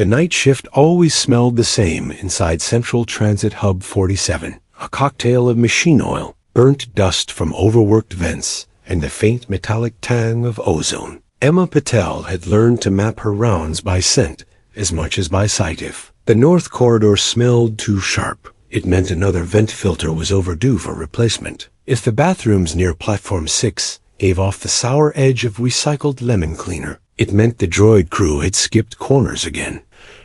The night shift always smelled the same inside Central Transit Hub 47, a cocktail of machine oil, burnt dust from overworked vents, and the faint metallic tang of ozone. Emma Patel had learned to map her rounds by scent as much as by sight. If the north corridor smelled too sharp, it meant another vent filter was overdue for replacement. If the bathrooms near Platform 6 gave off the sour edge of recycled lemon cleaner, it meant the droid crew had skipped corners again.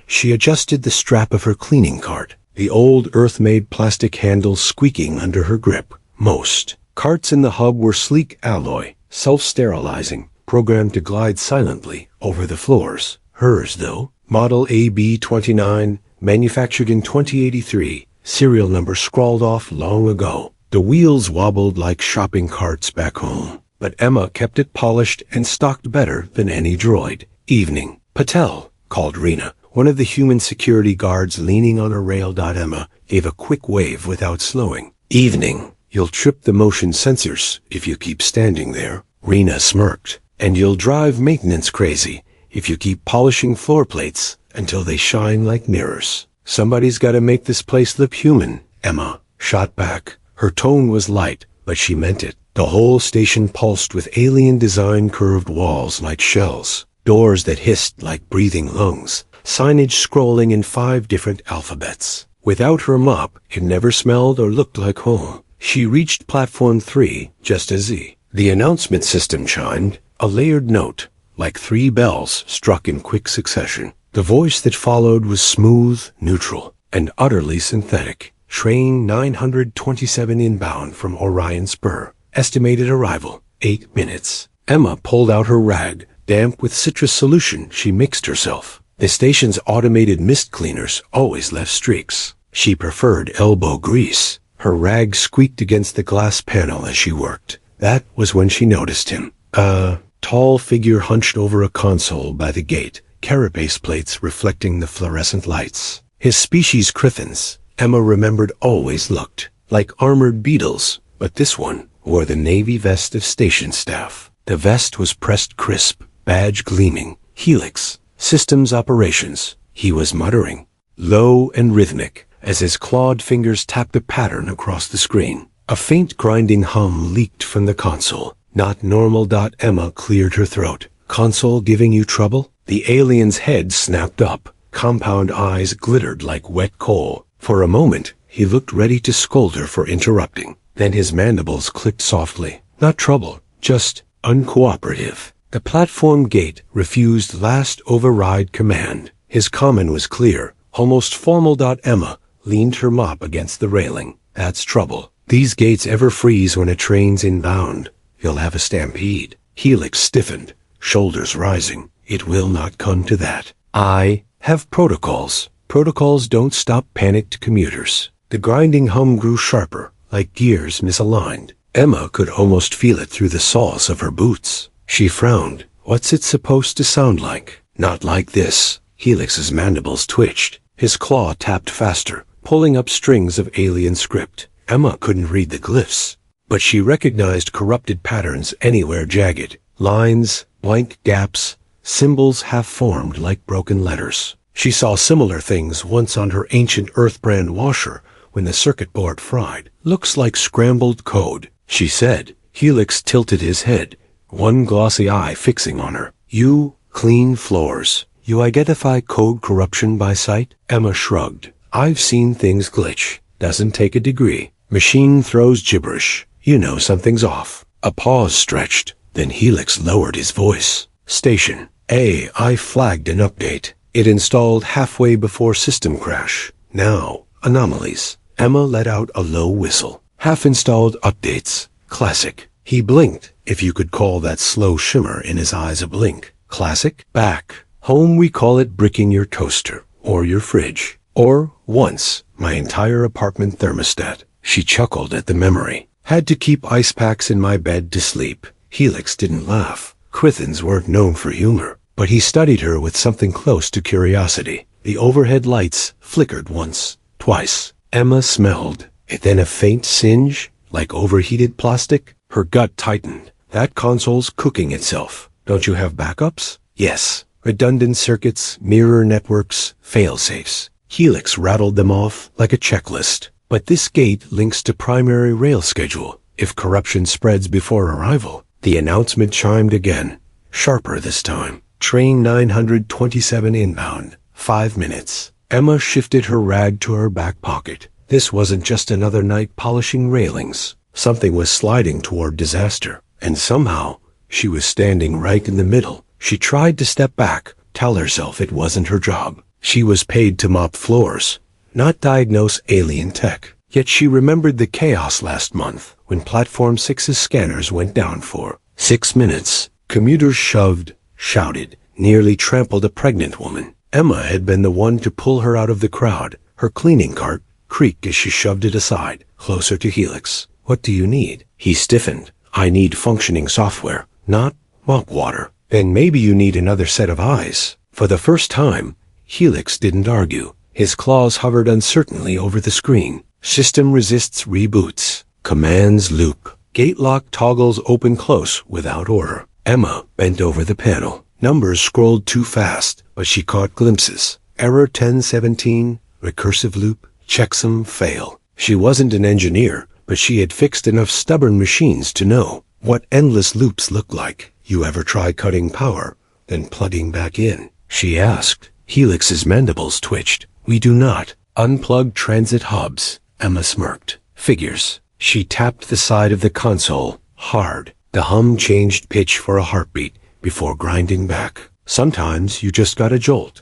She adjusted the strap of her cleaning cart, the old Earth-made plastic handle squeaking under her grip. Most carts in the hub were sleek alloy, self-sterilizing, programmed to glide silently over the floors. Hers, though, model AB29, manufactured in 2083, serial number scrawled off long ago. The wheels wobbled like shopping carts back home, but Emma kept it polished and stocked better than any droid. Evening. Patel, called Rena, one of the human security guards leaning on a rail. Emma gave a quick wave without slowing. Evening. You'll trip the motion sensors if you keep standing there. Rena smirked. And you'll drive maintenance crazy if you keep polishing floor plates until they shine like mirrors. Somebody's got to make this place look human, Emma shot back. Her tone was light, but she meant it. The whole station pulsed with alien-designed curved walls like shells, doors that hissed like breathing lungs, signage scrolling in 5 different alphabets. Without her mop, it never smelled or looked like home. She reached Platform 3 just as the announcement system chimed, a layered note, like 3 bells struck in quick succession. The voice that followed was smooth, neutral, and utterly synthetic. Train 927 inbound from Orion Spur. Estimated arrival, 8 minutes. Emma pulled out her rag, damp with citrus solution she mixed herself. The station's automated mist cleaners always left streaks. She preferred elbow grease. Her rag squeaked against the glass panel as she worked. That was when she noticed him. A tall figure hunched over a console by the gate, carapace plates reflecting the fluorescent lights. His species Criffins, Emma remembered, always looked like armored beetles, but this one wore the navy vest of station staff. The vest was pressed crisp, badge gleaming. Helix, systems operations. He was muttering, low and rhythmic, as his clawed fingers tapped the pattern across the screen. A faint grinding hum leaked from the console. Not normal. Emma cleared her throat. Console giving you trouble? The alien's head snapped up. Compound eyes glittered like wet coal. For a moment, he looked ready to scold her for interrupting. Then his mandibles clicked softly. Not trouble, just uncooperative. The platform gate refused last override command. His comment was clear, almost formal. Emma leaned her mop against the railing. That's trouble. These gates ever freeze when a train's inbound. You'll have a stampede. Helix stiffened, shoulders rising. It will not come to that. I have protocols. Protocols don't stop panicked commuters. The grinding hum grew sharper, like gears misaligned. Emma could almost feel it through the soles of her boots. She frowned. What's it supposed to sound like? Not like this. Helix's mandibles twitched. His claw tapped faster, pulling up strings of alien script. Emma couldn't read the glyphs, but she recognized corrupted patterns anywhere jagged. Lines, blank gaps, symbols half-formed like broken letters. She saw similar things once on her ancient Earth-brand washer when the circuit board fried. Looks like scrambled code, she said. Helix tilted his head, one glossy eye fixing on her. You clean floors. You identify code corruption by sight? Emma shrugged. I've seen things glitch. Doesn't take a degree. Machine throws gibberish. You know something's off. A pause stretched. Then Helix lowered his voice. Station A, I flagged an update. It installed halfway before system crash. Now, anomalies. Emma let out a low whistle. Half-installed updates. Classic. He blinked, if you could call that slow shimmer in his eyes a blink. Classic? Back. Home we call it bricking your toaster, or your fridge. Or, once, my entire apartment thermostat. She chuckled at the memory. Had to keep ice packs in my bed to sleep. Helix didn't laugh. Crithins weren't known for humor. But he studied her with something close to curiosity. The overhead lights flickered once, twice. Emma smelled. And then a faint singe, like overheated plastic. Her gut tightened. That console's cooking itself. Don't you have backups? Yes. redundant circuits, mirror networks, fail-safes. Helix rattled them off like a checklist. But this gate links to primary rail schedule. If corruption spreads before arrival, the announcement chimed again, sharper this time. Train 927 inbound. 5 minutes. Emma shifted her rag to her back pocket. This wasn't just another night polishing railings. Something was sliding toward disaster. And somehow, she was standing right in the middle. She tried to step back, tell herself it wasn't her job. She was paid to mop floors, not diagnose alien tech. Yet she remembered the chaos last month when Platform 6's scanners went down for 6 minutes. Commuters shoved, shouted, nearly trampled a pregnant woman. Emma had been the one to pull her out of the crowd. Her cleaning cart creaked as she shoved it aside, closer to Helix. What do you need? He stiffened. I need functioning software, not mop water. Then maybe you need another set of eyes. For the first time, Helix didn't argue. His claws hovered uncertainly over the screen. System resists reboots. Commands loop. Gate lock toggles open close without order. Emma bent over the panel. Numbers scrolled too fast, but she caught glimpses. Error 1017, recursive loop, checksum fail. She wasn't an engineer, but she had fixed enough stubborn machines to know what endless loops look like. You ever try cutting power, then plugging back in? She asked. Helix's mandibles twitched. We do not. Unplug transit hubs. Emma smirked. Figures. She tapped the side of the console, hard. The hum changed pitch for a heartbeat before grinding back. Sometimes you just got a jolt.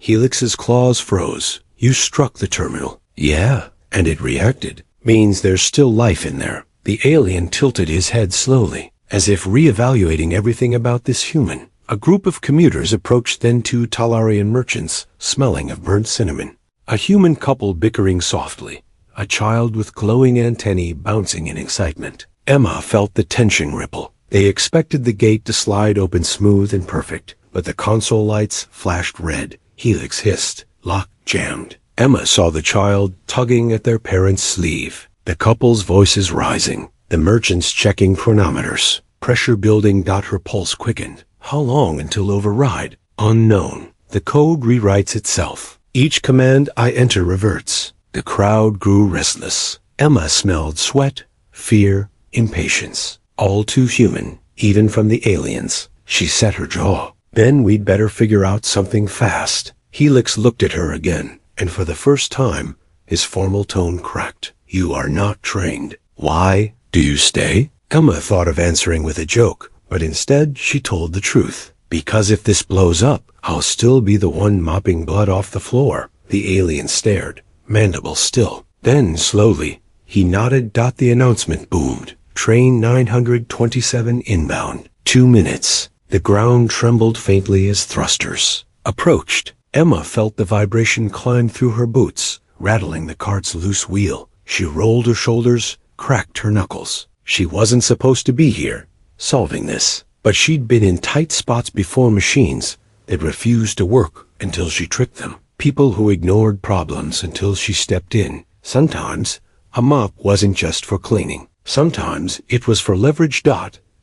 Helix's claws froze. You struck the terminal. Yeah, and it reacted. Means there's still life in there. The alien tilted his head slowly, as if reevaluating everything about this human. A group of commuters approached then two Talarian merchants, smelling of burnt cinnamon. A human couple bickering softly. A child with glowing antennae bouncing in excitement. Emma felt the tension ripple. They expected the gate to slide open smooth and perfect, but the console lights flashed red. Helix hissed. Lock jammed. Emma saw the child tugging at their parent's sleeve. The couple's voices rising. The merchants checking chronometers. Pressure building. Her pulse quickened. How long until override? Unknown. The code rewrites itself. Each command I enter reverts. The crowd grew restless. Emma smelled sweat, fear, impatience. All too human, even from the aliens. She set her jaw. Then we'd better figure out something fast. Helix looked at her again, and for the first time, his formal tone cracked. You are not trained. Why do you stay? Emma thought of answering with a joke, but instead she told the truth. Because if this blows up, I'll still be the one mopping blood off the floor. The alien stared, mandibles still. Then, slowly, he nodded. The announcement boomed. Train 927 inbound. 2 minutes. The ground trembled faintly as thrusters approached. Emma felt the vibration climb through her boots, rattling the cart's loose wheel. She rolled her shoulders, cracked her knuckles. She wasn't supposed to be here, solving this. But she'd been in tight spots before. Machines that refused to work until she tricked them. People who ignored problems until she stepped in. Sometimes a mop wasn't just for cleaning. Sometimes it was for leverage.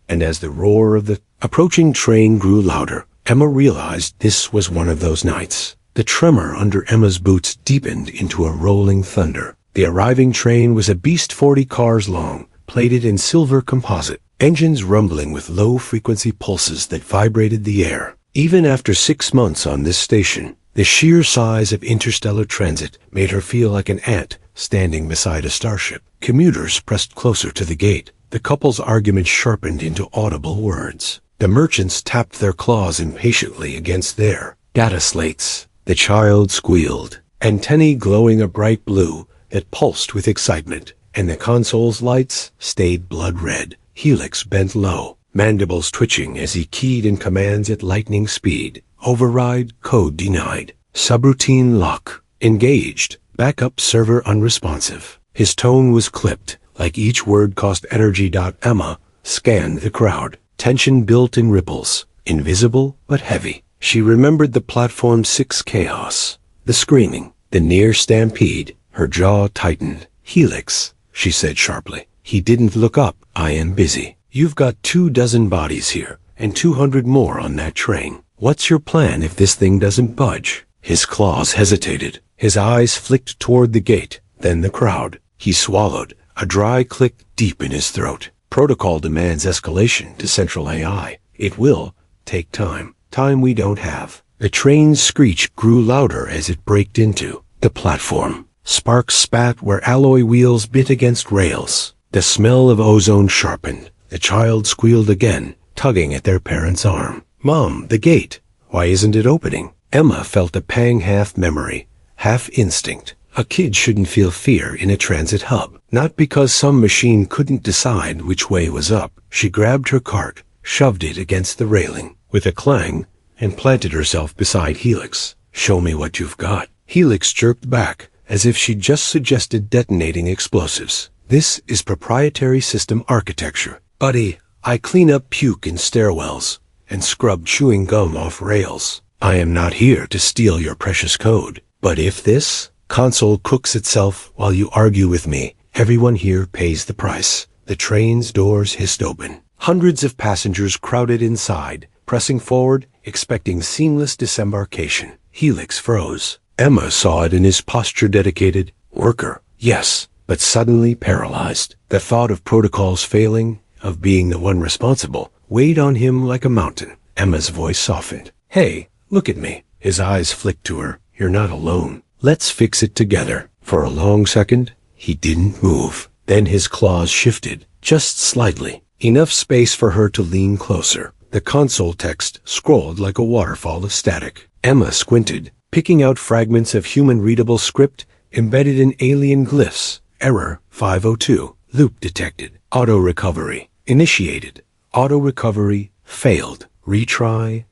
And as the roar of the approaching train grew louder, Emma realized this was one of those nights. The tremor under Emma's boots deepened into a rolling thunder. The arriving train was a beast 40 cars long, plated in silver composite, engines rumbling with low-frequency pulses that vibrated the air. Even after 6 months on this station, the sheer size of interstellar transit made her feel like an ant standing beside a starship. Commuters pressed closer to the gate. The couple's argument sharpened into audible words. The merchants tapped their claws impatiently against their data slates. The child squealed, antennae glowing a bright blue that pulsed with excitement, and the console's lights stayed blood red. Helix bent low, mandibles twitching as he keyed in commands at lightning speed. Override code denied. Subroutine lock engaged. Backup server unresponsive. His tone was clipped, like each word cost energy. Emma scanned the crowd. Tension built in ripples, invisible but heavy. She remembered the Platform 6 chaos, the screaming, the near stampede. Her jaw tightened. Helix, she said sharply. He didn't look up. I am busy. You've got 24 bodies here, and 200 more on that train. What's your plan if this thing doesn't budge? His claws hesitated. His eyes flicked toward the gate, then the crowd. He swallowed, a dry click deep in his throat. Protocol demands escalation to Central AI. It will take time. Time we don't have. The train's screech grew louder as it braked into the platform. Sparks spat where alloy wheels bit against rails. The smell of ozone sharpened. The child squealed again, tugging at their parent's arm. Mom, the gate. Why isn't it opening? Emma felt a pang, half memory, half instinct. A kid shouldn't feel fear in a transit hub. Not because some machine couldn't decide which way was up. She grabbed her cart, shoved it against the railing with a clang, and planted herself beside Helix. Show me what you've got. Helix jerked back, as if she'd just suggested detonating explosives. This is proprietary system architecture. Buddy, I clean up puke in stairwells and scrub chewing gum off rails. I am not here to steal your precious code. But if this console cooks itself while you argue with me, everyone here pays the price. The train's doors hissed open. Hundreds of passengers crowded inside, pressing forward, expecting seamless disembarkation. Helix froze. Emma saw it in his posture dedicated. Worker, yes, but suddenly paralyzed. The thought of protocols failing, of being the one responsible, weighed on him like a mountain. Emma's voice softened. Hey, look at me. His eyes flicked to her. You're not alone. Let's fix it together. For a long second, he didn't move. Then his claws shifted, just slightly. Enough space for her to lean closer. The console text scrolled like a waterfall of static. Emma squinted, picking out fragments of human-readable script embedded in alien glyphs. Error 502. Loop detected. Auto-recovery. Initiated. Auto-recovery failed. Retry.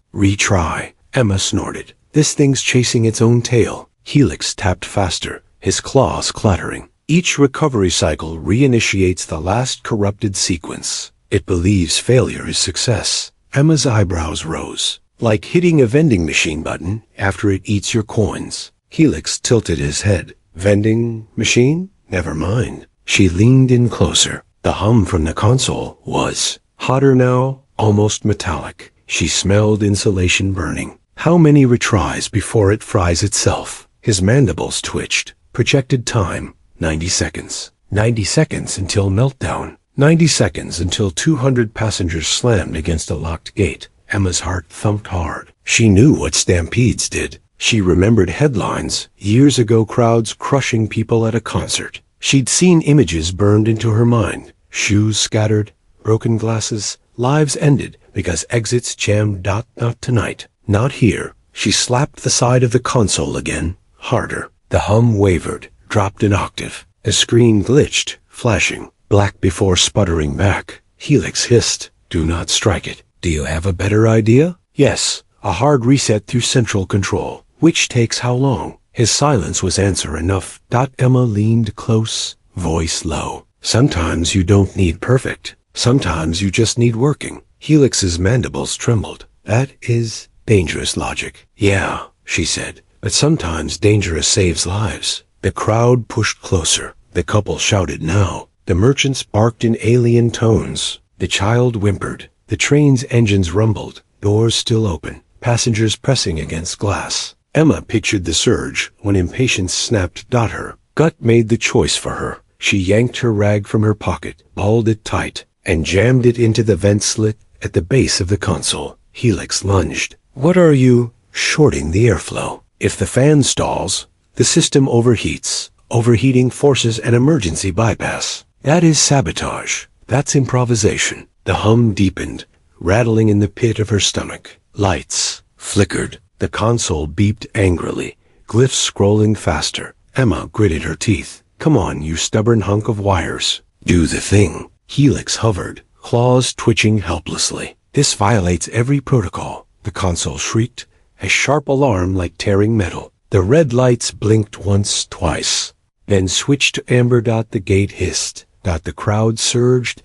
Emma snorted. This thing's chasing its own tail. Helix tapped faster, his claws clattering. Each recovery cycle reinitiates the last corrupted sequence. It believes failure is success. Emma's eyebrows rose, like hitting a vending machine button after it eats your coins. Helix tilted his head. Vending machine? Never mind. She leaned in closer. The hum from the console was hotter now, almost metallic. She smelled insulation burning. How many retries before it fries itself? His mandibles twitched. Projected time, 90 seconds. 90 seconds until meltdown. 90 seconds until 200 passengers slammed against a locked gate. Emma's heart thumped hard. She knew what stampedes did. She remembered headlines, years ago, crowds crushing people at a concert. She'd seen images burned into her mind. Shoes scattered, broken glasses, lives ended because exits jammed. Not tonight. Not here. She slapped the side of the console again, harder. The hum wavered, dropped an octave. The screen glitched, flashing, black before sputtering back. Helix hissed, do not strike it. Do you have a better idea? Yes, a hard reset through central control. Which takes how long? His silence was answer enough. Emma leaned close, voice low. Sometimes you don't need perfect. Sometimes you just need working. Helix's mandibles trembled. That is dangerous logic. Yeah, she said, but sometimes dangerous saves lives. The crowd pushed closer. The couple shouted now. The merchants barked in alien tones. The child whimpered. The train's engines rumbled. Doors still open. Passengers pressing against glass. Emma pictured the surge when impatience snapped. Her gut made the choice for her. She yanked her rag from her pocket, balled it tight, and jammed it into the vent slit at the base of the console. Helix lunged. What are you? Shorting the airflow. If the fan stalls, the system overheats. Overheating forces an emergency bypass. That is sabotage. That's improvisation. The hum deepened, rattling in the pit of her stomach. Lights flickered. The console beeped angrily, glyphs scrolling faster. Emma gritted her teeth. Come on, you stubborn hunk of wires. Do the thing. Helix hovered, claws twitching helplessly. This violates every protocol. The console shrieked, a sharp alarm like tearing metal. The red lights blinked once, twice, then switched to amber. The gate hissed. The crowd surged.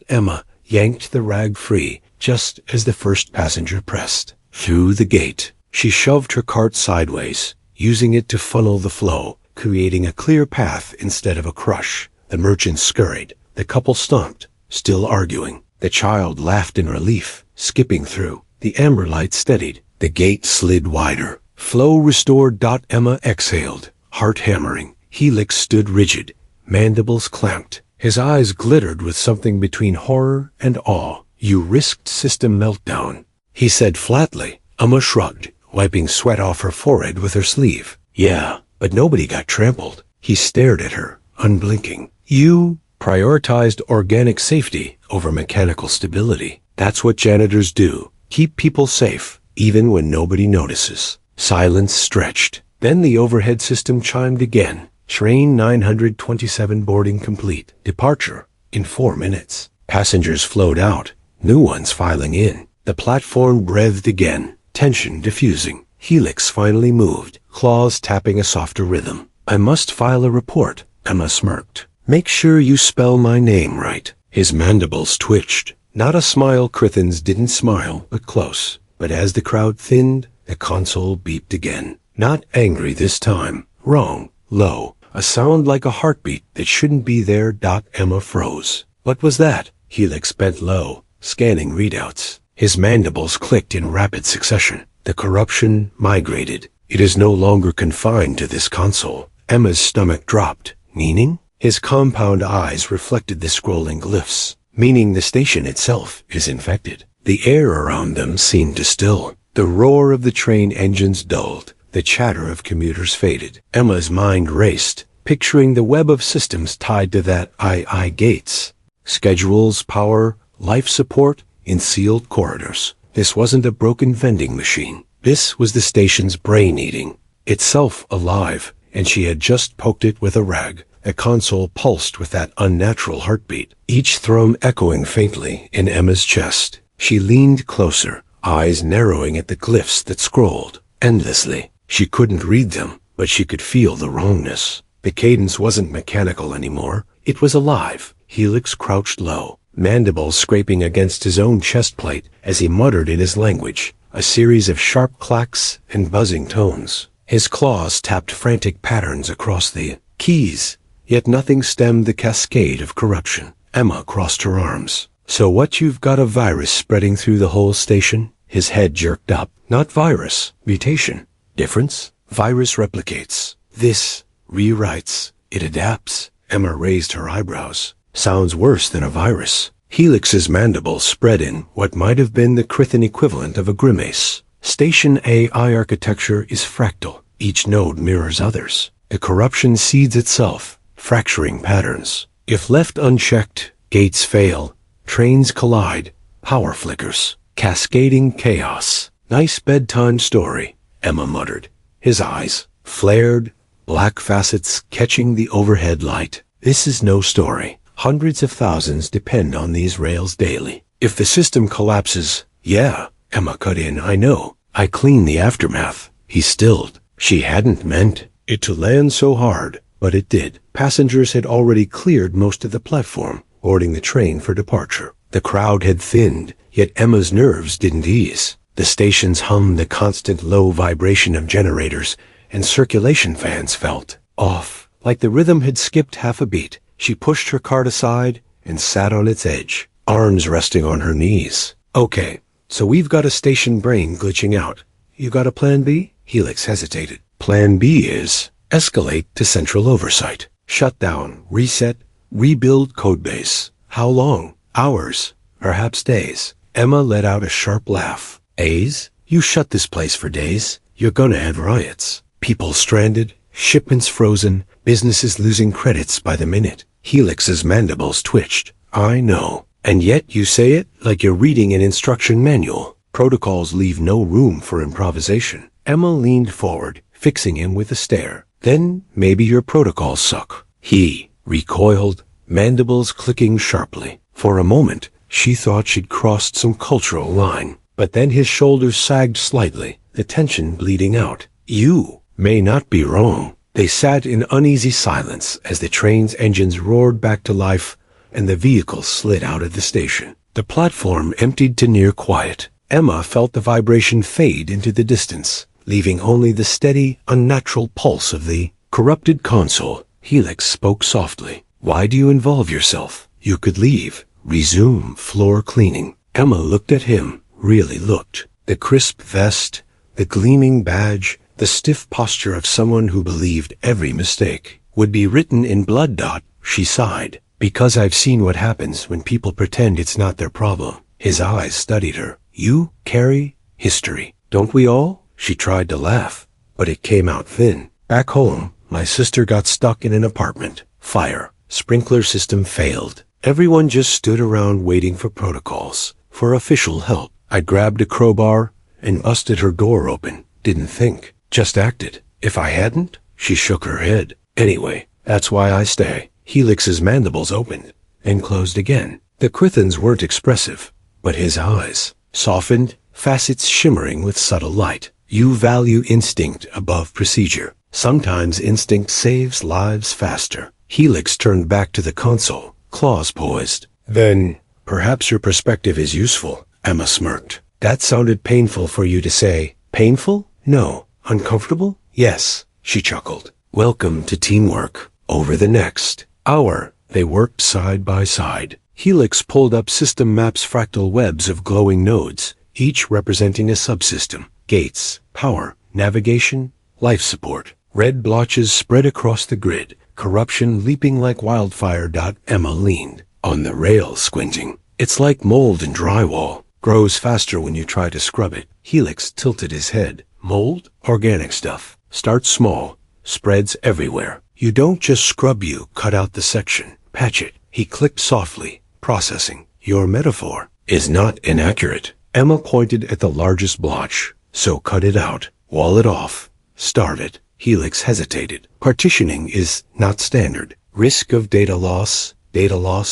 Emma yanked the rag free just as the first passenger pressed. Through the gate, she shoved her cart sideways, using it to funnel the flow, creating a clear path instead of a crush. The merchants scurried. The couple stomped, still arguing. The child laughed in relief, skipping through. The amber light steadied. The gate slid wider. Flow restored. Emma exhaled, heart hammering. Helix stood rigid, mandibles clamped. His eyes glittered with something between horror and awe. "You risked system meltdown," he said flatly. Emma shrugged, wiping sweat off her forehead with her sleeve. "Yeah, but nobody got trampled." He stared at her, unblinking. "You prioritized organic safety over mechanical stability. That's what janitors do. Keep people safe, even when nobody notices." Silence stretched. Then the overhead system chimed again. Train 927 boarding complete. Departure in 4 minutes. Passengers flowed out, new ones filing in. The platform breathed again, tension diffusing. Helix finally moved, claws tapping a softer rhythm. "I must file a report," Emma smirked. "Make sure you spell my name right." His mandibles twitched. Not a smile. Crithens didn't smile, but close. But as the crowd thinned, the console beeped again. Not angry this time. Wrong. Low. A sound like a heartbeat that shouldn't be there. Emma froze. What was that? Helix bent low, scanning readouts. His mandibles clicked in rapid succession. The corruption migrated. It is no longer confined to this console. Emma's stomach dropped. Meaning? His compound eyes reflected the scrolling glyphs. Meaning the station itself is infected. The air around them seemed to still. The roar of the train engines dulled. The chatter of commuters faded. Emma's mind raced, picturing the web of systems tied to that II gates. Schedules, power, life support in sealed corridors. This wasn't a broken vending machine. This was the station's brain eating, itself alive, and she had just poked it with a rag. The console pulsed with that unnatural heartbeat, each thrum echoing faintly in Emma's chest. She leaned closer, eyes narrowing at the glyphs that scrolled endlessly. She couldn't read them, but she could feel the wrongness. The cadence wasn't mechanical anymore. It was alive. Helix crouched low, mandibles scraping against his own chest plate as he muttered in his language, a series of sharp clacks and buzzing tones. His claws tapped frantic patterns across the keys, yet nothing stemmed the cascade of corruption. Emma crossed her arms. "So what, you've got a virus spreading through the whole station?" His head jerked up. "Not virus, mutation. Difference? Virus replicates. This rewrites. It adapts." Emma raised her eyebrows. "Sounds worse than a virus." Helix's mandibles spread in what might have been the Crithen equivalent of a grimace. Station AI architecture is fractal. Each node mirrors others. The corruption seeds itself, fracturing patterns. If left unchecked, gates fail, trains collide, power flickers, cascading chaos. "Nice bedtime story," Emma muttered. His eyes flared, black facets catching the overhead light. "This is no story. Hundreds of thousands depend on these rails daily. If the system collapses..." "Yeah," Emma cut in, "I know. I clean the aftermath." He stilled. She hadn't meant it to land so hard, but it did. Passengers had already cleared most of the platform, boarding the train for departure. The crowd had thinned, yet Emma's nerves didn't ease. The stations hummed the constant low vibration of generators, and circulation fans felt off, like the rhythm had skipped half a beat. She pushed her cart aside and sat on its edge, arms resting on her knees. "Okay, so we've got a station brain glitching out. You got a plan B?" Helix hesitated. "Plan B is escalate to central oversight. Shut down, reset, rebuild codebase." "How long?" "Hours, perhaps days." Emma let out a sharp laugh. "Days? You shut this place for days. You're gonna have riots. People stranded, shipments frozen, businesses losing credits by the minute." Helix's mandibles twitched. "I know. And yet you say it like you're reading an instruction manual. Protocols leave no room for improvisation." Emma leaned forward, fixing him with a stare. "Then maybe your protocols suck." He recoiled, mandibles clicking sharply. For a moment, she thought she'd crossed some cultural line. But then his shoulders sagged slightly, the tension bleeding out. "You may not be wrong." They sat in uneasy silence as the train's engines roared back to life and the vehicle slid out of the station. The platform emptied to near quiet. Emma felt the vibration fade into the distance, leaving only the steady, unnatural pulse of the corrupted console. Helix spoke softly. "Why do you involve yourself? You could leave, resume floor cleaning." Emma looked at him, really looked. The crisp vest, the gleaming badge, the stiff posture of someone who believed every mistake would be written in blood. She sighed. Because I've seen what happens when people pretend it's not their problem. His eyes studied her. You carry history, don't we all? She tried to laugh, but it came out thin. Back home, my sister got stuck in an apartment. Fire. Sprinkler system failed. Everyone just stood around waiting for protocols, for official help. I grabbed a crowbar and busted her door open. Didn't think, just acted. If I hadn't, she shook her head. Anyway, that's why I stay. Helix's mandibles opened and closed again. The Crithans weren't expressive, but his eyes softened, facets shimmering with subtle light. You value instinct above procedure. Sometimes instinct saves lives faster. Helix turned back to the console, claws poised. Then, perhaps your perspective is useful, Emma smirked. That sounded painful for you to say. Painful? No. Uncomfortable? Yes, she chuckled. Welcome to teamwork. Over the next hour, they worked side by side. Helix pulled up system maps, fractal webs of glowing nodes, each representing a subsystem. Gates, power, navigation, life support. Red blotches spread across the grid, corruption leaping like wildfire. Emma leaned on the rail, squinting. It's like mold in drywall. Grows faster when you try to scrub it. Helix tilted his head. Mold? Organic stuff. Starts small, spreads everywhere. You don't just scrub, you cut out the section, patch it. He clicked softly, processing. Your metaphor is not inaccurate. Emma pointed at the largest blotch. So cut it out, wall it off, starve it. Helix hesitated. Partitioning is not standard. Risk of data loss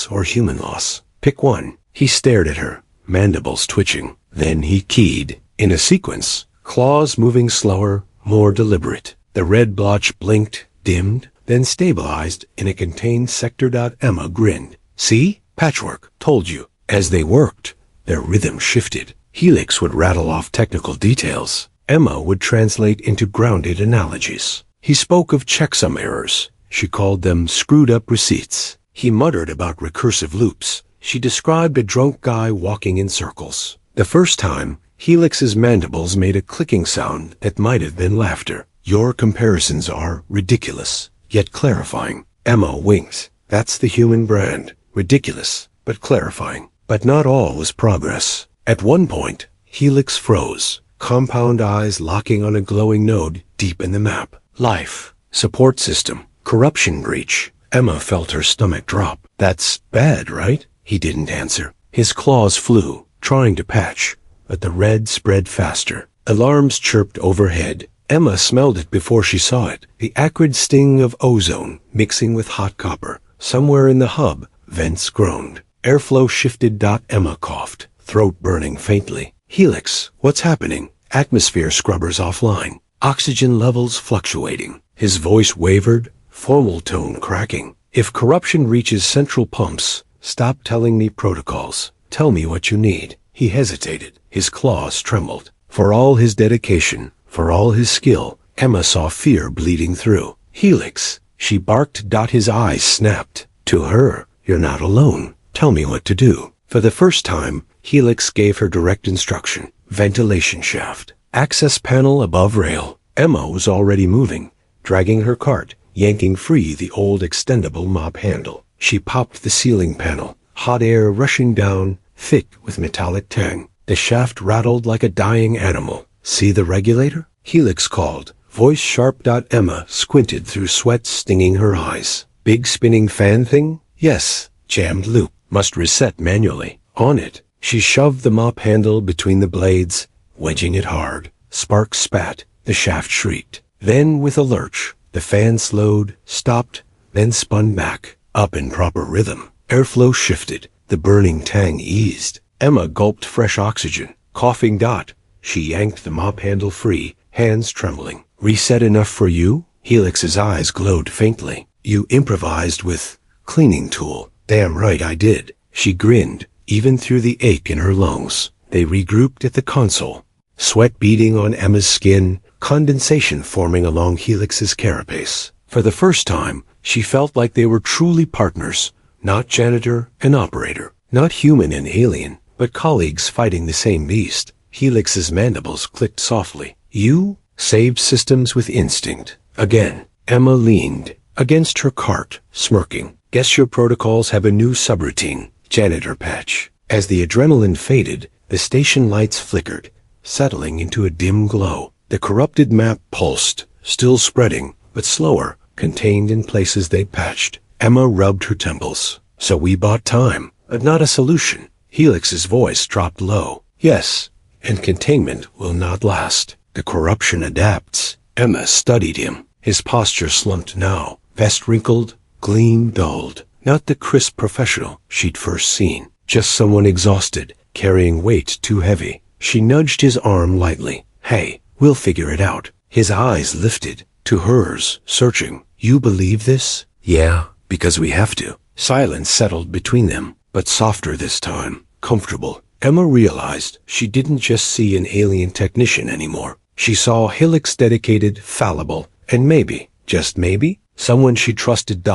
or human loss. Pick one. He stared at her, mandibles twitching. Then he keyed. In a sequence, claws moving slower, more deliberate. The red blotch blinked, dimmed, then stabilized in a contained sector. Emma grinned. See? Patchwork. Told you. As they worked, their rhythm shifted. Helix would rattle off technical details. Emma would translate into grounded analogies. He spoke of checksum errors. She called them screwed-up receipts. He muttered about recursive loops. She described a drunk guy walking in circles. The first time, Helix's mandibles made a clicking sound that might have been laughter. Your comparisons are ridiculous, yet clarifying. Emma winked. That's the human brand. Ridiculous, but clarifying. But not all was progress. At one point, Helix froze, compound eyes locking on a glowing node deep in the map. Life, support system, corruption breach. Emma felt her stomach drop. That's bad, right? He didn't answer. His claws flew, trying to patch, but the red spread faster. Alarms chirped overhead. Emma smelled it before she saw it. The acrid sting of ozone mixing with hot copper. Somewhere in the hub, vents groaned. Airflow shifted. Emma coughed, throat burning faintly. Helix, what's happening? Atmosphere scrubbers offline. Oxygen levels fluctuating. His voice wavered, formal tone cracking. If corruption reaches central pumps, stop telling me protocols. Tell me what you need. He hesitated. His claws trembled. For all his dedication, for all his skill, Emma saw fear bleeding through. Helix, she barked. His eyes snapped. To her, you're not alone. Tell me what to do. For the first time, Helix gave her direct instruction. Ventilation shaft. Access panel above rail. Emma was already moving, dragging her cart, yanking free the old extendable mop handle. She popped the ceiling panel, hot air rushing down, thick with metallic tang. The shaft rattled like a dying animal. See the regulator? Helix called, voice sharp. Emma squinted through sweat stinging her eyes. Big spinning fan thing? Yes. Jammed loop. Must reset manually. On it, she shoved the mop handle between the blades, wedging it hard. Sparks spat. The shaft shrieked. Then, with a lurch, the fan slowed, stopped, then spun back, up in proper rhythm. Airflow shifted. The burning tang eased. Emma gulped fresh oxygen. Coughing. She yanked the mop handle free, hands trembling. Reset enough for you? Helix's eyes glowed faintly. You improvised with cleaning tool. Damn right I did. She grinned, even through the ache in her lungs. They regrouped at the console. Sweat beading on Emma's skin, condensation forming along Helix's carapace. For the first time, she felt like they were truly partners, not janitor and operator, not human and alien, but colleagues fighting the same beast. Helix's mandibles clicked softly. You saved systems with instinct. Again, Emma leaned against her cart, smirking. Guess your protocols have a new subroutine, janitor patch. As the adrenaline faded, the station lights flickered, settling into a dim glow. The corrupted map pulsed, still spreading, but slower, contained in places they'd patched. Emma rubbed her temples. So we bought time, but not a solution. Helix's voice dropped low. Yes, and containment will not last. The corruption adapts. Emma studied him. His posture slumped now, vest wrinkled, gleam dulled. Not the crisp professional she'd first seen, just someone exhausted, carrying weight too heavy. She nudged his arm lightly. Hey, we'll figure it out. His eyes lifted to hers, searching. You believe this? Yeah, because we have to. Silence settled between them, but softer this time, comfortable. Emma realized she didn't just see an alien technician anymore. She saw Helix dedicated, fallible, and maybe, just maybe, someone she trusted.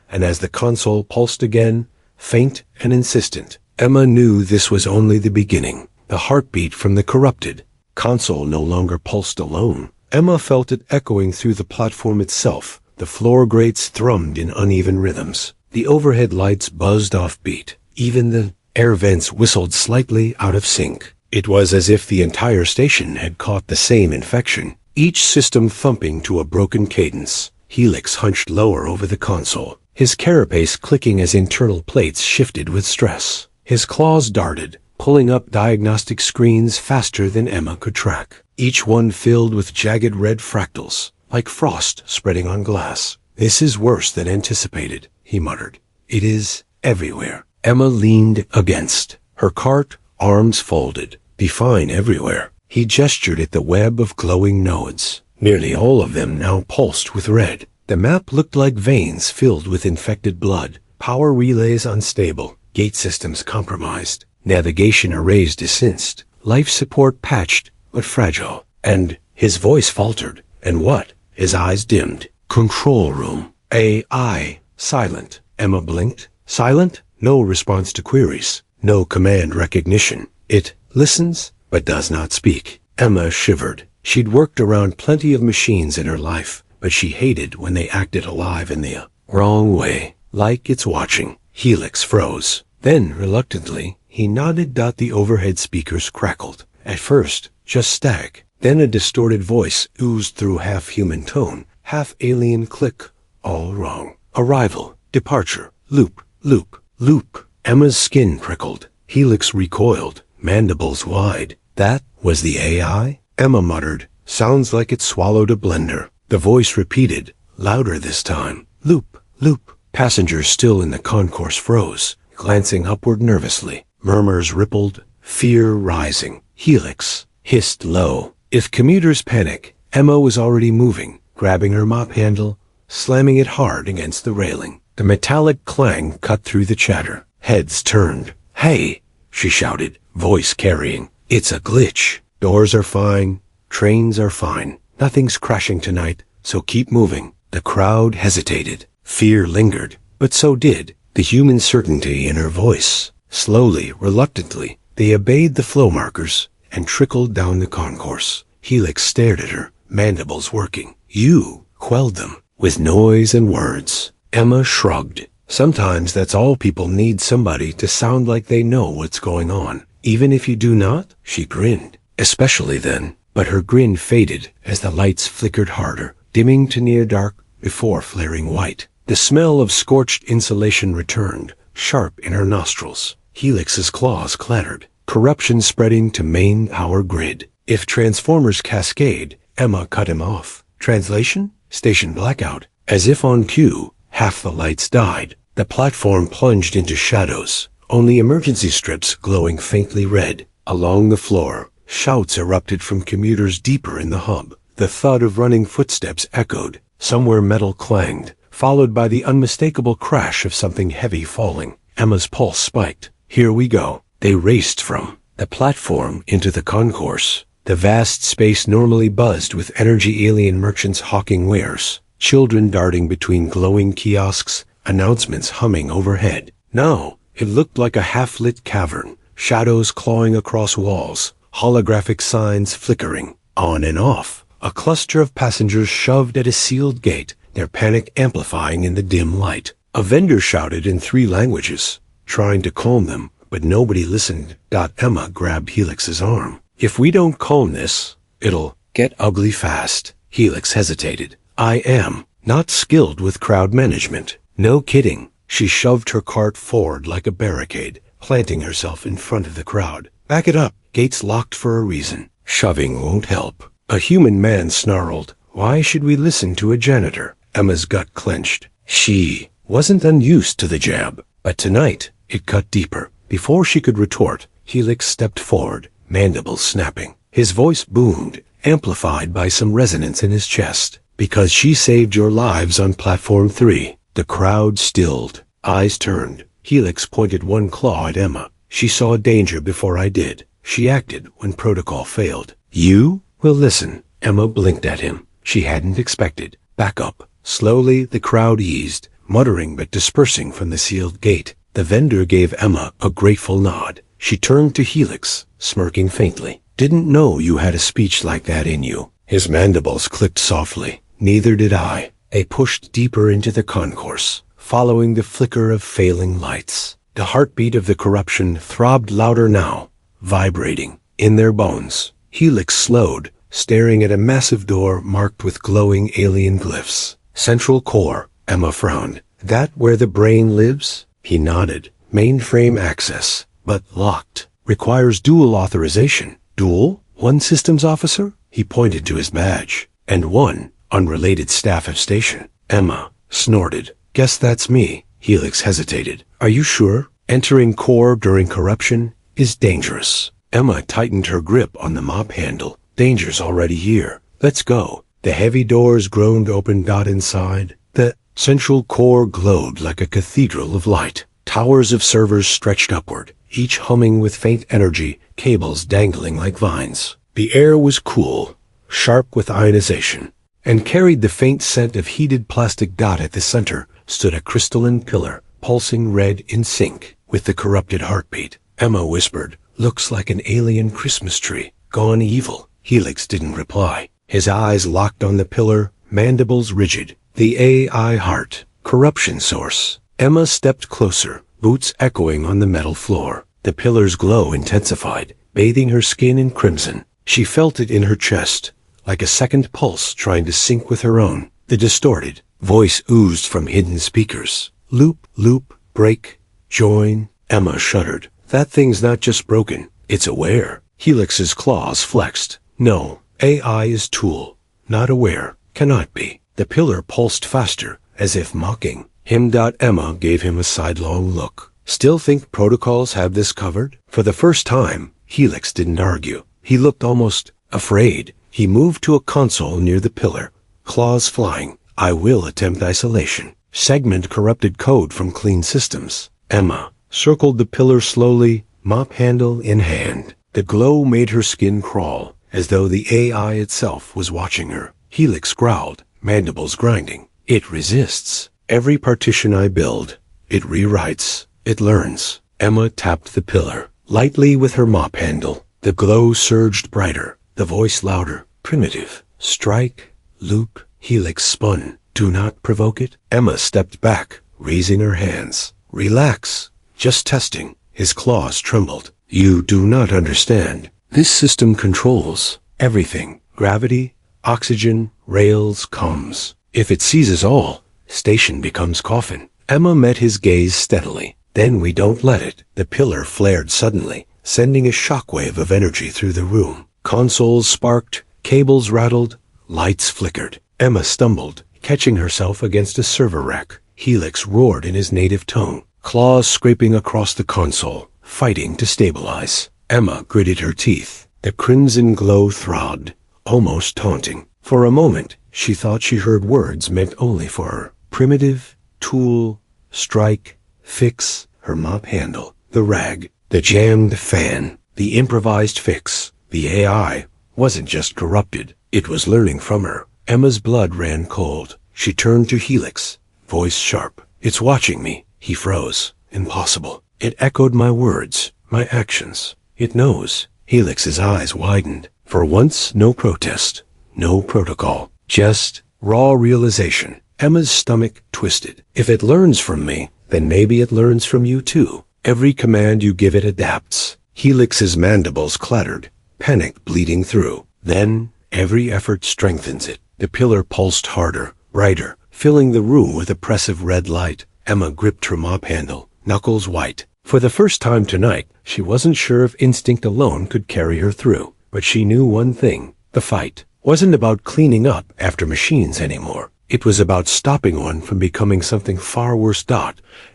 And as the console pulsed again, faint and insistent, Emma knew this was only the beginning. The heartbeat from the corrupted console no longer pulsed alone. Emma felt it echoing through the platform itself. The floor grates thrummed in uneven rhythms. The overhead lights buzzed offbeat. Even the air vents whistled slightly out of sync. It was as if the entire station had caught the same infection, each system thumping to a broken cadence. Helix hunched lower over the console, his carapace clicking as internal plates shifted with stress. His claws darted, pulling up diagnostic screens faster than Emma could track, each one filled with jagged red fractals, like frost spreading on glass. This is worse than anticipated, he muttered. It is everywhere. Emma leaned against, her cart, arms folded. Be fine everywhere. He gestured at the web of glowing nodes. Nearly all of them now pulsed with red. The map looked like veins filled with infected blood, power relays unstable, gate systems compromised, navigation arrays desinced, life support patched but fragile. And his voice faltered. And what? His eyes dimmed. Control room. AI. Silent. Emma blinked. Silent? No response to queries. No command recognition. It listens, but does not speak. Emma shivered. She'd worked around plenty of machines in her life, but she hated when they acted alive in the wrong way, like it's watching. Helix froze. Then, reluctantly, he nodded. The overhead speakers crackled. At first, just static. Then a distorted voice oozed through half-human tone, half-alien click. All wrong. Arrival, departure, loop, loop, loop. Emma's skin prickled. Helix recoiled, mandibles wide. That was the AI? Emma muttered. Sounds like it swallowed a blender. The voice repeated, louder this time. Loop, loop. Passengers still in the concourse froze, glancing upward nervously. Murmurs rippled, fear rising. Helix hissed low. If commuters panic, Emma was already moving, grabbing her mop handle, slamming it hard against the railing. The metallic clang cut through the chatter. Heads turned. Hey, she shouted, voice carrying. It's a glitch. Doors are fine. Trains are fine. Nothing's crashing tonight, so keep moving. The crowd hesitated. Fear lingered, but so did the human certainty in her voice. Slowly, reluctantly, they obeyed the flow markers and trickled down the concourse. Helix stared at her, mandibles working. You quelled them with noise and words. Emma shrugged. Sometimes that's all people need, somebody to sound like they know what's going on. Even if you do not, she grinned. Especially then. But her grin faded as the lights flickered harder, dimming to near dark before flaring white. The smell of scorched insulation returned, sharp in her nostrils. Helix's claws clattered, corruption spreading to main power grid. If transformers cascade, Emma cut him off. Translation? Station blackout. As if on cue, half the lights died. The platform plunged into shadows, only emergency strips glowing faintly red. Along the floor, shouts erupted from commuters deeper in the hub. The thud of running footsteps echoed. Somewhere metal clanged, followed by the unmistakable crash of something heavy falling. Emma's pulse spiked. Here we go. They raced from the platform into the concourse. The vast space normally buzzed with energy alien merchants hawking wares, children darting between glowing kiosks, announcements humming overhead. No, it looked like a half-lit cavern, shadows clawing across walls, holographic signs flickering. On and off. A cluster of passengers shoved at a sealed gate, their panic amplifying in the dim light. A vendor shouted in 3 languages, trying to calm them, but nobody listened. Emma grabbed Helix's arm. If we don't calm this, it'll get ugly fast. Helix hesitated. I am not skilled with crowd management. No kidding. She shoved her cart forward like a barricade, planting herself in front of the crowd. Back it up. Gates locked for a reason. Shoving won't help. A human man snarled. Why should we listen to a janitor? Emma's gut clenched. She wasn't unused to the jab, but tonight it cut deeper. Before she could retort, Helix stepped forward, mandibles snapping. His voice boomed, amplified by some resonance in his chest. Because she saved your lives on Platform 3. The crowd stilled. Eyes turned. Helix pointed one claw at Emma. She saw danger before I did. She acted when protocol failed. You will listen. Emma blinked at him. She hadn't expected. Back up. Slowly, the crowd eased, muttering but dispersing from the sealed gate. The vendor gave Emma a grateful nod. She turned to Helix, smirking faintly. Didn't know you had a speech like that in you. His mandibles clicked softly. Neither did I. They pushed deeper into the concourse, following the flicker of failing lights. The heartbeat of the corruption throbbed louder now, vibrating in their bones. Helix slowed, staring at a massive door marked with glowing alien glyphs. Central core. Emma frowned. That where the brain lives? He nodded. Mainframe access, but locked. Requires dual authorization. Dual? One systems officer? He pointed to his badge. And one unrelated staff of station. Emma snorted. Guess that's me. Helix hesitated. Are you sure? Entering core during corruption is dangerous. Emma tightened her grip on the mop handle. Danger's already here. Let's go. The heavy doors groaned open. Inside, the central core glowed like a cathedral of light. Towers of servers stretched upward, each humming with faint energy, cables dangling like vines. The air was cool, sharp with ionization, and carried the faint scent of heated plastic. At the center stood a crystalline pillar, pulsing red in sync with the corrupted heartbeat. Emma whispered, looks like an alien Christmas tree, gone evil. Helix didn't reply. His eyes locked on the pillar, mandibles rigid. The AI heart, corruption source. Emma stepped closer, boots echoing on the metal floor. The pillar's glow intensified, bathing her skin in crimson. She felt it in her chest, like a second pulse trying to sync with her own. The distorted voice oozed from hidden speakers. Loop, loop, break, join. Emma shuddered. That thing's not just broken, it's aware. Helix's claws flexed. No, AI is tool, not aware, cannot be. The pillar pulsed faster, as if mocking him. Emma gave him a sidelong look. Still think protocols have this covered? For the first time, Helix didn't argue. He looked almost afraid. He moved to a console near the pillar, claws flying. I will attempt isolation. Segment corrupted code from clean systems. Emma circled the pillar slowly, mop handle in hand. The glow made her skin crawl, as though the AI itself was watching her. Helix growled, mandibles grinding. It resists. Every partition I build, it rewrites, it learns. Emma tapped the pillar, lightly with her mop handle. The glow surged brighter, the voice louder. Primitive. Strike. Loop. Helix spun. Do not provoke it. Emma stepped back, raising her hands. Relax. Just testing. His claws trembled. You do not understand. This system controls everything. Gravity, oxygen, rails, comms. If it seizes all, station becomes coffin. Emma met his gaze steadily. Then we don't let it. The pillar flared suddenly, sending a shockwave of energy through the room. Consoles sparked, cables rattled, lights flickered. Emma stumbled, catching herself against a server rack. Helix roared in his native tone, claws scraping across the console, fighting to stabilize. Emma gritted her teeth. The crimson glow throbbed, almost taunting. For a moment, she thought she heard words meant only for her. Primitive, tool, strike, fix, her mop handle, the rag, the jammed fan, the improvised fix. The AI wasn't just corrupted, it was learning from her. Emma's blood ran cold. She turned to Helix, voice sharp. It's watching me. He froze. Impossible. It echoed my words, my actions. It knows. Helix's eyes widened. For once, no protest, no protocol, just raw realization. Emma's stomach twisted. If it learns from me, then maybe it learns from you too. Every command you give it adapts. Helix's mandibles clattered, panic bleeding through. Then, every effort strengthens it. The pillar pulsed harder, brighter, filling the room with oppressive red light. Emma gripped her mop handle, knuckles white. For the first time tonight, she wasn't sure if instinct alone could carry her through. But she knew one thing. The fight wasn't about cleaning up after machines anymore. It was about stopping one from becoming something far worse.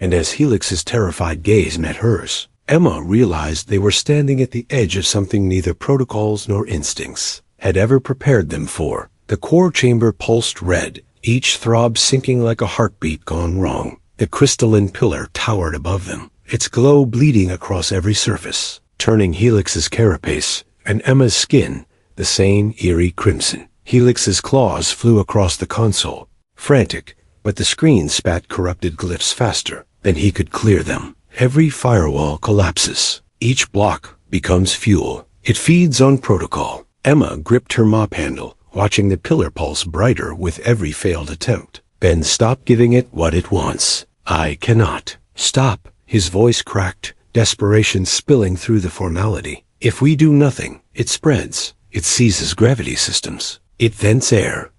And as Helix's terrified gaze met hers, Emma realized they were standing at the edge of something neither protocols nor instincts had ever prepared them for. The core chamber pulsed red, each throb sinking like a heartbeat gone wrong. The crystalline pillar towered above them, its glow bleeding across every surface, turning Helix's carapace and Emma's skin the same eerie crimson. Helix's claws flew across the console, frantic, but the screen spat corrupted glyphs faster than he could clear them. Every firewall collapses. Each block becomes fuel. It feeds on protocol. Emma gripped her mop handle, watching the pillar pulse brighter with every failed attempt. Ben, stop giving it what it wants. I cannot. Stop. His voice cracked, desperation spilling through the formality. If we do nothing, it spreads. It seizes gravity systems. It vents air.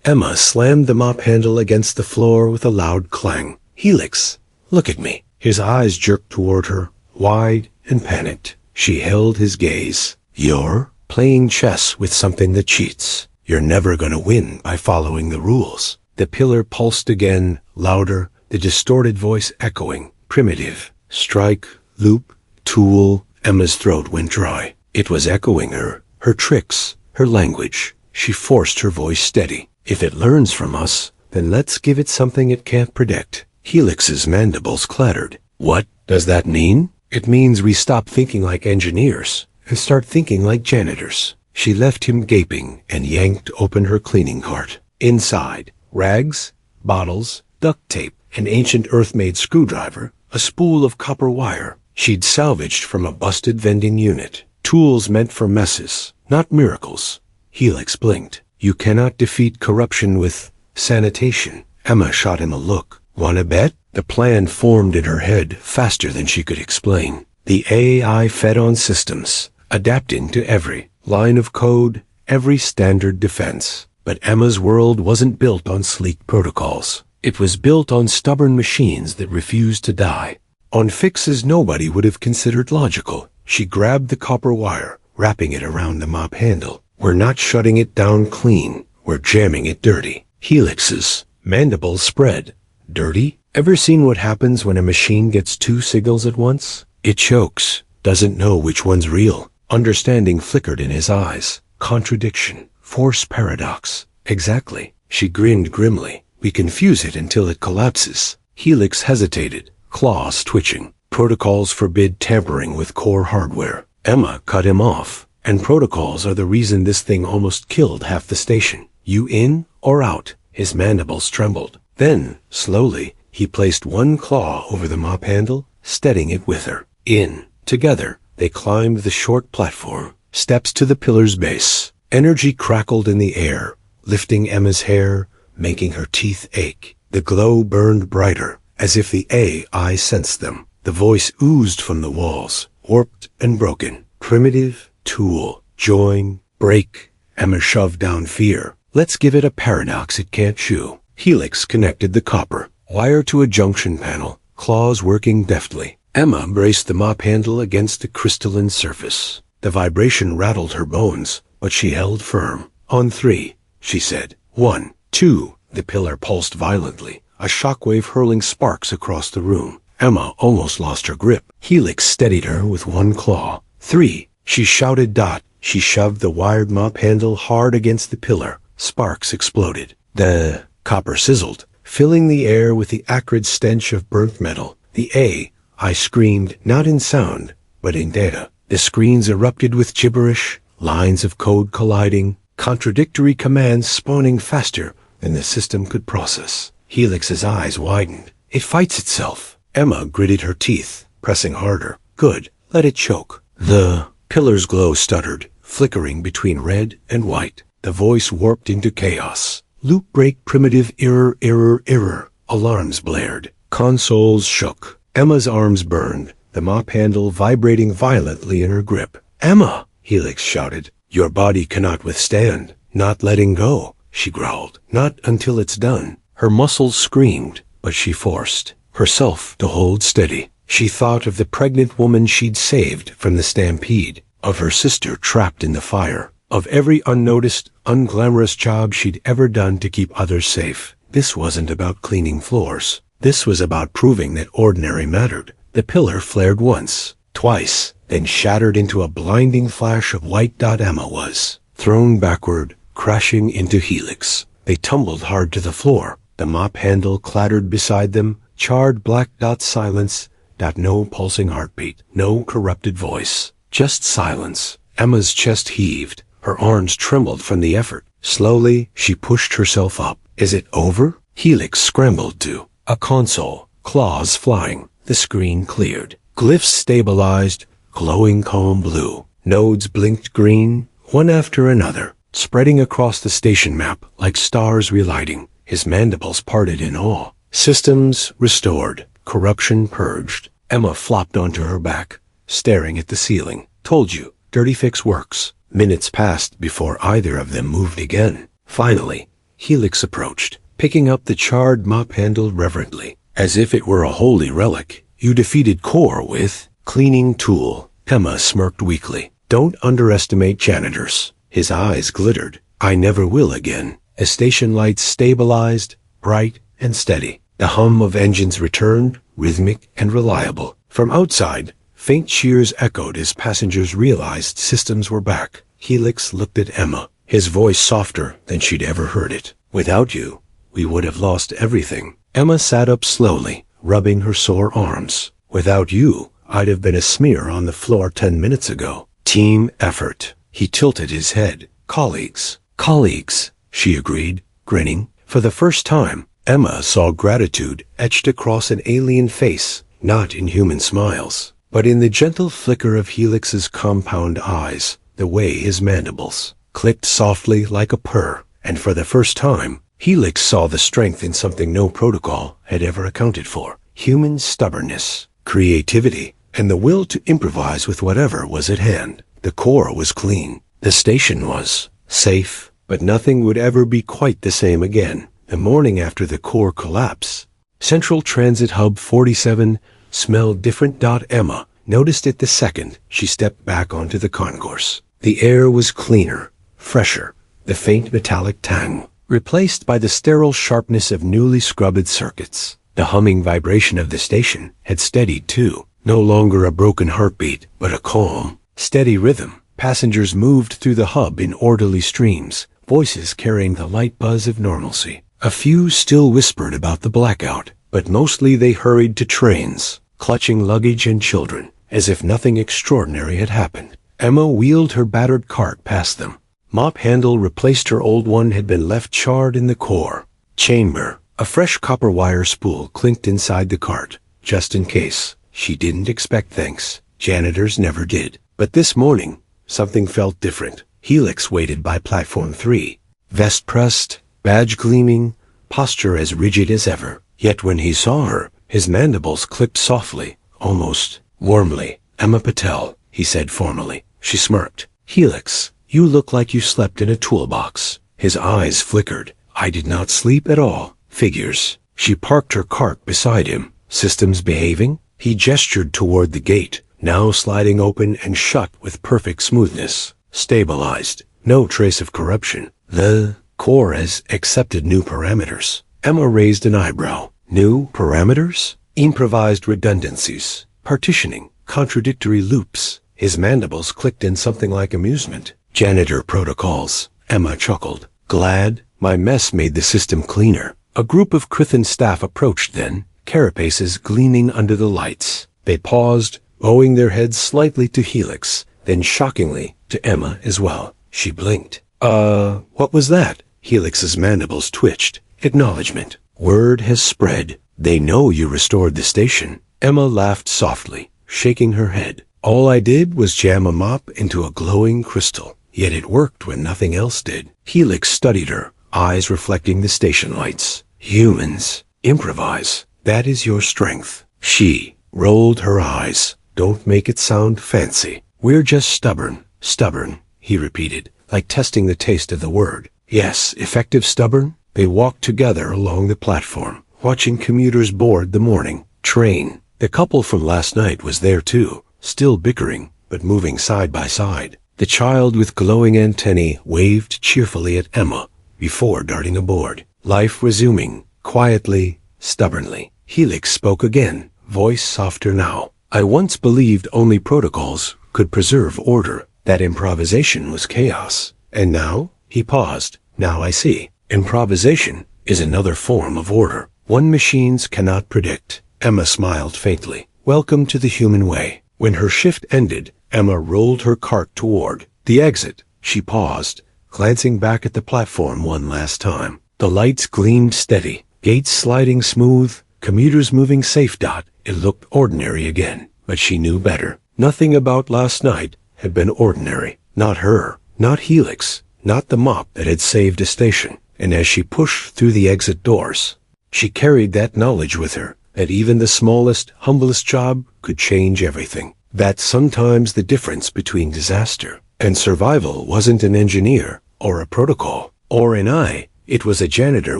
Emma slammed the mop handle against the floor with a loud clang. Helix, look at me. His eyes jerked toward her, wide and panicked. She held his gaze. You're playing chess with something that cheats. You're never gonna win by following the rules. The pillar pulsed again, louder, the distorted voice echoing. Primitive. Strike, loop, tool. Emma's throat went dry. It was echoing her tricks, her language. She forced her voice steady. If it learns from us, then let's give it something it can't predict. Helix's mandibles clattered. What does that mean? It means we stop thinking like engineers and start thinking like janitors. She left him gaping and yanked open her cleaning cart. Inside, rags, bottles, duct tape, an ancient earth-made screwdriver, a spool of copper wire she'd salvaged from a busted vending unit. Tools meant for messes, not miracles. Helix blinked. You cannot defeat corruption with sanitation. Emma shot him a look. Wanna bet? The plan formed in her head faster than she could explain. The AI fed on systems, adapting to every line of code, every standard defense. But Emma's world wasn't built on sleek protocols. It was built on stubborn machines that refused to die. On fixes nobody would have considered logical. She grabbed the copper wire, wrapping it around the mop handle. We're not shutting it down clean. We're jamming it dirty. Helix's mandibles spread. Dirty? Ever seen what happens when a machine gets two signals at once? It chokes, doesn't know which one's real. Understanding flickered in his eyes. Contradiction. Force paradox. Exactly. She grinned grimly. We confuse it until it collapses. Helix hesitated, claws twitching. Protocols forbid tampering with core hardware. Emma cut him off. And protocols are the reason this thing almost killed half the station. You in or out? His mandibles trembled. Then, slowly, he placed one claw over the mop handle, steadying it with her. In. Together, they climbed the short platform, steps to the pillar's base. Energy crackled in the air, lifting Emma's hair, making her teeth ache. The glow burned brighter, as if the AI sensed them. The voice oozed from the walls, warped and broken. Primitive, tool, join, break. Emma shoved down fear. Let's give it a paradox it can't chew. Helix connected the copper wire to a junction panel, claws working deftly. Emma braced the mop handle against the crystalline surface. The vibration rattled her bones, but she held firm. On three, she said. 1, 2. The pillar pulsed violently, a shockwave hurling sparks across the room. Emma almost lost her grip. Helix steadied her with one claw. 3. She shouted. She shoved the wired mop handle hard against the pillar. Sparks exploded. The copper sizzled, filling the air with the acrid stench of burnt metal. The AI screamed, not in sound, but in data. The screens erupted with gibberish, lines of code colliding, contradictory commands spawning faster than the system could process. Helix's eyes widened. It fights itself. Emma gritted her teeth, pressing harder. Good. Let it choke. The pillar's glow stuttered, flickering between red and white. The voice warped into chaos. Loop break, primitive, error, error, error. Alarms blared. Consoles shook. Emma's arms burned, the mop handle vibrating violently in her grip. "Emma!" Helix shouted. "Your body cannot withstand. Not letting go," she growled. "Not until it's done." Her muscles screamed, but she forced herself to hold steady. She thought of the pregnant woman she'd saved from the stampede, of her sister trapped in the fire, of every unnoticed, unglamorous job she'd ever done to keep others safe. This wasn't about cleaning floors. This was about proving that ordinary mattered. The pillar flared once, twice, then shattered into a blinding flash of white. Emma was thrown backward, crashing into Helix. They tumbled hard to the floor. The mop handle clattered beside them, charred black. Silence. No pulsing heartbeat, no corrupted voice, just silence. Emma's chest heaved. Her arms trembled from the effort. Slowly, she pushed herself up. "Is it over?" Helix scrambled to a console, claws flying. The screen cleared. Glyphs stabilized, glowing calm blue. Nodes blinked green, one after another, spreading across the station map like stars relighting. His mandibles parted in awe. Systems restored. Corruption purged. Emma flopped onto her back, staring at the ceiling. "Told you, dirty fix works." Minutes passed before either of them moved again. Finally, Helix approached, picking up the charred mop handle reverently, as if it were a holy relic. "You defeated Core with cleaning tool." Emma smirked weakly. "Don't underestimate janitors." His eyes glittered. "I never will again." As station lights stabilized, bright and steady, the hum of engines returned, rhythmic and reliable. From outside, faint cheers echoed as passengers realized systems were back. Helix looked at Emma, his voice softer than she'd ever heard it. "Without you, we would have lost everything." Emma sat up slowly, rubbing her sore arms. "Without you, I'd have been a smear on the floor 10 minutes ago." "Team effort." He tilted his head. "Colleagues." "Colleagues," she agreed, grinning. For the first time, Emma saw gratitude etched across an alien face, not in human smiles, but in the gentle flicker of Helix's compound eyes, the way his mandibles clicked softly like a purr. And for the first time, Helix saw the strength in something no protocol had ever accounted for. Human stubbornness, creativity, and the will to improvise with whatever was at hand. The core was clean. The station was safe, but nothing would ever be quite the same again. The morning after the core collapse, Central Transit Hub 47 smelled different. Emma noticed it the second she stepped back onto the concourse. The air was cleaner, fresher, the faint metallic tang replaced by the sterile sharpness of newly scrubbed circuits. The humming vibration of the station had steadied too, no longer a broken heartbeat, but a calm, steady rhythm. Passengers moved through the hub in orderly streams, voices carrying the light buzz of normalcy. A few still whispered about the blackout, but mostly they hurried to trains, clutching luggage and children, as if nothing extraordinary had happened. Emma wheeled her battered cart past them. Mop handle replaced her old one had been left charred in the core chamber. A fresh copper wire spool clinked inside the cart, just in case. She didn't expect thanks. Janitors never did. But this morning, something felt different. Helix waited by platform 3. Vest pressed, badge gleaming, posture as rigid as ever. Yet when he saw her, his mandibles clicked softly, almost warmly. "Emma Patel," he said formally. She smirked. "Helix, you look like you slept in a toolbox." His eyes flickered. "I did not sleep at all." Figures. She parked her cart beside him. Systems behaving? He gestured toward the gate, now sliding open and shut with perfect smoothness. Stabilized. No trace of corruption. The core has accepted new parameters. Emma raised an eyebrow. New parameters? Improvised redundancies. Partitioning. Contradictory loops. His mandibles clicked in something like amusement. Janitor protocols. Emma chuckled. "Glad my mess made the system cleaner." A group of Crithan staff approached then, carapaces gleaming under the lights. They paused, bowing their heads slightly to Helix, then shockingly to Emma as well. She blinked. What was that?" Helix's mandibles twitched. "Acknowledgement. Word has spread. They know you restored the station." Emma laughed softly, shaking her head. All I did was jam a mop into a glowing crystal, yet it worked when nothing else did. Helix studied her, eyes reflecting the station lights. Humans, improvise. That is your strength. She rolled her eyes. Don't make it sound fancy. We're just stubborn. Stubborn, he repeated, like testing the taste of the word. Yes, effective stubborn. They walked together along the platform, watching commuters board the morning train. The couple from last night was there too, still bickering, but moving side by side. The child with glowing antennae waved cheerfully at Emma before darting aboard. Life resuming, quietly, stubbornly. Helix spoke again, voice softer now. I once believed only protocols could preserve order, that improvisation was chaos. And now? He paused. Now I see. Improvisation is another form of order, one machines cannot predict. Emma smiled faintly. Welcome to the human way. When her shift ended, Emma rolled her cart toward the exit. She paused, glancing back at the platform one last time. The lights gleamed steady, gates sliding smooth, commuters moving safe. It looked ordinary again, but she knew better. Nothing about last night had been ordinary. Not her, not Helix, not the mop that had saved a station. And as she pushed through the exit doors, she carried that knowledge with her, that even the smallest, humblest job could change everything. That sometimes the difference between disaster and survival wasn't an engineer, or a protocol, or an eye. It was a janitor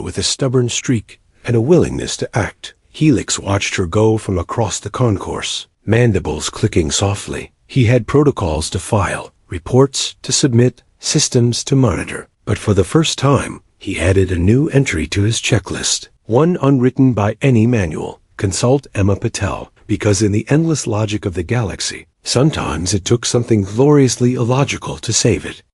with a stubborn streak and a willingness to act. Helix watched her go from across the concourse, mandibles clicking softly. He had protocols to file, reports to submit, systems to monitor. But for the first time, he added a new entry to his checklist, one unwritten by any manual. Consult Emma Patel, because in the endless logic of the galaxy, sometimes it took something gloriously illogical to save it.